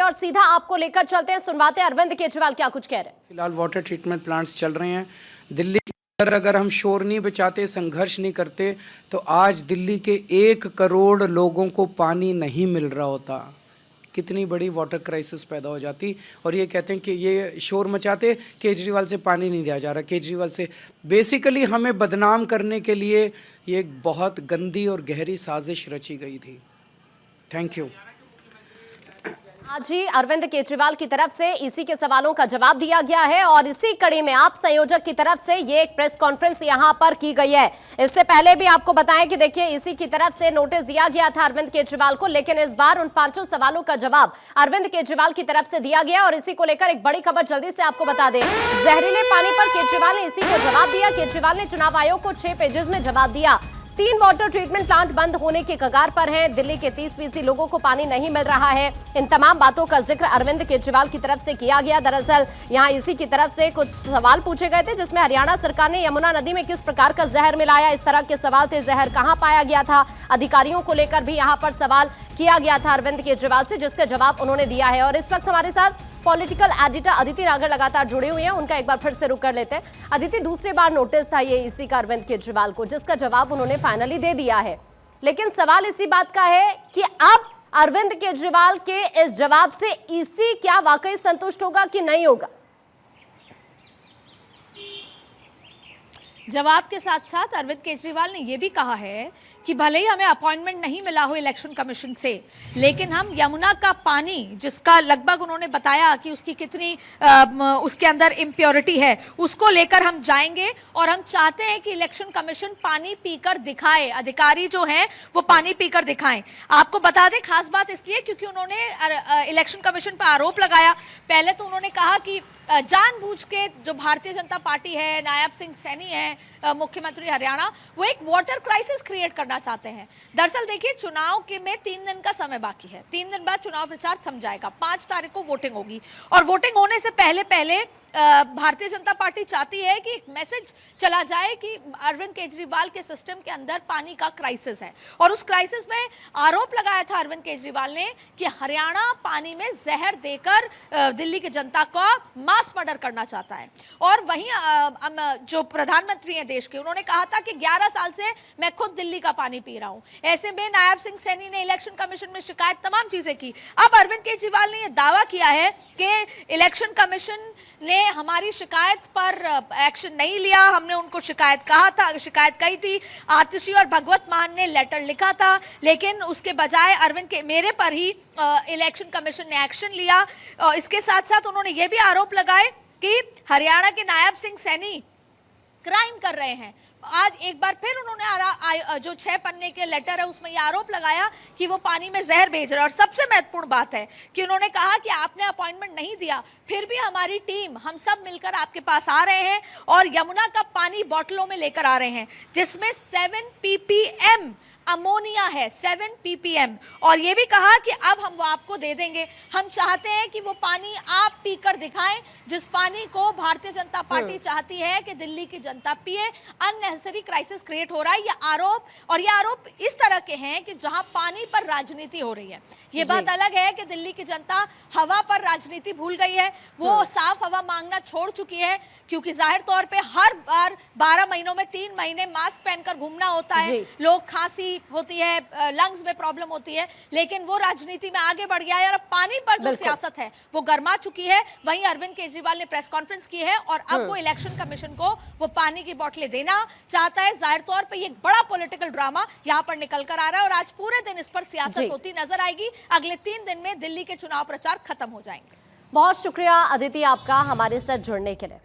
और सीधा आपको लेकर चलते हैं, सुनवाते हैं अरविंद केजरीवाल क्या कुछ कह रहे हैं। फिलहाल वाटर ट्रीटमेंट प्लांट्स चल रहे हैं दिल्ली के अंदर। अगर हम शोर नहीं बचाते, संघर्ष नहीं करते, तो आज दिल्ली के 1 करोड़ लोगों को पानी नहीं मिल रहा होता। कितनी बड़ी वाटर क्राइसिस पैदा हो जाती। और ये कहते हैं कि ये शोर मचाते, केजरीवाल से पानी नहीं दिया जा रहा, केजरीवाल से। बेसिकली हमें बदनाम करने के लिए ये एक बहुत गंदी और गहरी साजिश रची गई थी। Thank you. आज ही अरविंद केजरीवाल की तरफ से इसी के सवालों का जवाब दिया गया है और इसी कड़ी में आप संयोजक की तरफ से ये एक प्रेस कॉन्फ्रेंस यहां पर की गई है। इससे पहले भी आपको बताएं कि देखिए इसी की तरफ से नोटिस दिया गया था अरविंद केजरीवाल को, लेकिन इस बार उन 5 सवालों का जवाब अरविंद केजरीवाल की तरफ से दिया गया। और इसी को लेकर एक बड़ी खबर जल्दी से आपको बता दें, जहरीले पानी पर केजरीवाल ने इसी को जवाब दिया। केजरीवाल ने चुनाव आयोग को 6 पेजेस में जवाब दिया। 3 वाटर ट्रीटमेंट प्लांट बंद होने के कगार पर हैं। दिल्ली के 30% लोगों को पानी नहीं मिल रहा है। इन तमाम बातों का जिक्र अरविंद केजरीवाल की तरफ से किया गया। दरअसल यहां इसी की तरफ से कुछ सवाल पूछे गए थे, जिसमें हरियाणा सरकार ने यमुना नदी में किस प्रकार का जहर मिलाया, इस तरह के सवाल थे। जहर कहां पाया गया था, अधिकारियों को लेकर भी यहां पर सवाल किया गया था अरविंद केजरीवाल से, जिसका जवाब उन्होंने दिया है। और इस वक्त हमारे साथ पॉलिटिकल एडिटर अदिति नागर लगातार जुड़े हुए हैं, उनका एक बार फिर से रुक कर लेते हैं। अदिति, दूसरी बार नोटिस था ये इसी का अरविंद केजरीवाल को, जिसका जवाब उन्होंने फाइनली दे दिया है। लेकिन सवाल इसी बात का है कि अब अरविंद केजरीवाल के इस जवाब से इसी क्या वाकई संतुष्ट होगा कि नहीं होगा? जवाब के साथ साथ अरविंद केजरीवाल ने यह भी कहा है कि भले ही हमें अपॉइंटमेंट नहीं मिला हो इलेक्शन कमीशन से, लेकिन हम यमुना का पानी, जिसका लगभग उन्होंने बताया कि उसकी कितनी उसके अंदर इम्प्योरिटी है, उसको लेकर हम जाएंगे और हम चाहते हैं कि इलेक्शन कमीशन पानी पीकर दिखाए, अधिकारी जो हैं वो पानी पीकर दिखाएं। आपको बता दें, खास बात इसलिए क्योंकि उन्होंने इलेक्शन कमीशन पर आरोप लगाया। पहले तो उन्होंने कहा कि जानबूझ के जो भारतीय जनता पार्टी है, नायब सिंह सैनी है मुख्यमंत्री हरियाणा, वो एक वाटर क्राइसिस क्रिएट करना चाहते हैं। दरअसल देखिए, चुनाव के में 3 दिन का समय बाकी है। 3 दिन बाद चुनाव प्रचार थम जाएगा। 5 तारीख को वोटिंग होगी और वोटिंग होने से पहले पहले भारतीय जनता पार्टी चाहती है कि एक मैसेज चला जाए कि अरविंद केजरीवाल के सिस्टम के अंदर पानी का क्राइसिस है। और उस क्राइसिस में आरोप लगाया था अरविंद केजरीवाल ने कि हरियाणा पानी में जहर देकर दिल्ली की जनता का मास मर्डर करना चाहता है। और वहीं जो प्रधानमंत्री हैं देश के, उन्होंने कहा था कि 11 साल से मैं खुद दिल्ली का पानी पी रहा हूं। ऐसे में नायब सिंह सैनी ने इलेक्शन कमीशन में शिकायत, तमाम चीजें की। अब अरविंद केजरीवाल ने यह दावा किया है कि इलेक्शन कमीशन ने हमारी शिकायत पर एक्शन नहीं लिया। हमने उनको शिकायत कही थी। आतिशी और भगवत मान ने लेटर लिखा था, लेकिन उसके बजाय अरविंद के मेरे पर ही इलेक्शन कमीशन ने एक्शन लिया। इसके साथ साथ उन्होंने ये भी आरोप लगाए कि हरियाणा के नायब सिंह सैनी क्राइम कर रहे हैं। आज एक बार फिर उन्होंने जो 6 पन्ने के लेटर है उसमें ये आरोप लगाया कि वो पानी में जहर भेज रहे हैं। और सबसे महत्वपूर्ण बात है कि उन्होंने कहा कि आपने अपॉइंटमेंट नहीं दिया, फिर भी हमारी टीम, हम सब मिलकर आपके पास आ रहे हैं और यमुना का पानी बोतलों में लेकर आ रहे हैं, जिसमें 7 ppm अमोनिया है, 7 ppm। और ये भी कहा कि अब हम वो आपको दे देंगे। हम चाहते हैं कि वो पानी आप पीकर दिखाएं, जिस पानी को भारतीय जनता पार्टी चाहती है कि दिल्ली की जनता पिए। अननेसेसरी क्राइसिस क्रिएट हो रहा है, ये आरोप इस तरह के हैं कि जहां पानी पर राजनीति हो रही है। ये बात अलग है कि दिल्ली की जनता हवा पर राजनीति भूल गई है, वो साफ हवा मांगना छोड़ चुकी है, क्योंकि जाहिर तौर पे हर बार 12 महीनों में 3 महीने मास्क पहनकर घूमना होता है, लोग खांसी होती है, लंग्स में प्रॉब्लम होती है, लेकिन वो राजनीति में आगे बढ़ गया है। और पानी पर जो सियासत है वो गर्मा चुकी है। वहीं अरविंद केजरीवाल ने प्रेस कॉन्फ्रेंस की है और अब वो इलेक्शन कमीशन को वो पानी की बोतलें देना चाहता है। जाहिर तौर पे ये एक बड़ा पॉलिटिकल ड्रामा यहाँ पर निकल कर आ रहा है और आज पूरे दिन इस पर सियासत होती नजर आएगी। अगले 3 दिन में दिल्ली के चुनाव प्रचार खत्म हो जाएंगे। बहुत शुक्रिया अदिति आपका हमारे साथ जुड़ने के लिए।